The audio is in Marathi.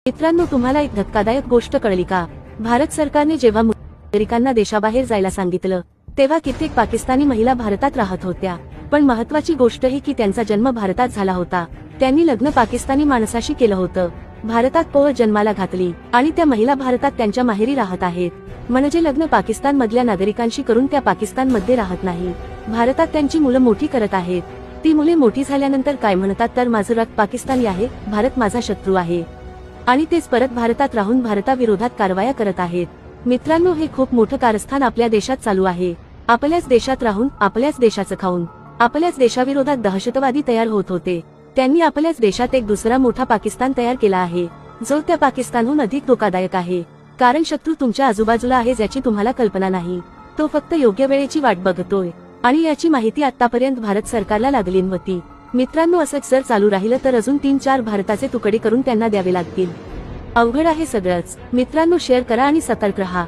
मित्रांनो, तुम्हाला एक धक्कादायक गोष्ट कळली का? भारत सरकारने जेव्हा नागरिकांना देशाबाहेर जायला सांगितलं तेव्हा कित्येक पाकिस्तानी महिला भारतात राहत होत्या, पण महत्वाची गोष्ट ही की त्यांचा जन्म भारतात झाला होता. त्यांनी लग्न पाकिस्तानी माणसाशी केलं होतं, भारतात पोळ जन्माला घातली आणि त्या महिला भारतात त्यांच्या माहेरी राहत आहेत. म्हणजे लग्न पाकिस्तान मधल्या नागरिकांशी करून त्या पाकिस्तान मध्ये राहत नाही, भारतात त्यांची मुलं मोठी करत आहेत. ती मुले मोठी झाल्यानंतर काय म्हणतात तर माझं रक्त पाकिस्तानी आहे, भारत माझा शत्रू आहे, आणि तेच परत भारतात राहून भारताविरोधात कारवाया करत आहेत. मित्रांनो, हे खूप मोठं कारस्थान आपल्या देशात चालू आहे. आपल्याच देशात राहून, आपल्याच देशाचं खाऊन, आपल्याच देशाविरोधात दहशतवादी तयार होत होते. त्यांनी आपल्याच देशात एक दुसरा मोठा पाकिस्तान तयार केला आहे, जो त्या पाकिस्तानहून अधिक धोकादायक आहे. कारण शत्रू तुमच्या आजूबाजूला आहे ज्याची तुम्हाला कल्पना नाही. तो फक्त योग्य वेळेची वाट बघतोय, आणि याची माहिती आतापर्यंत भारत सरकारला लागली नव्हती. मित्रांनो, असंच जर चालू राहिलं तर अजून 3-4 भारताचे तुकडे करून त्यांना द्यावे लागतील. अवघड आहे सगळंच. मित्रांनो, शेअर करा आणि सतर्क रहा.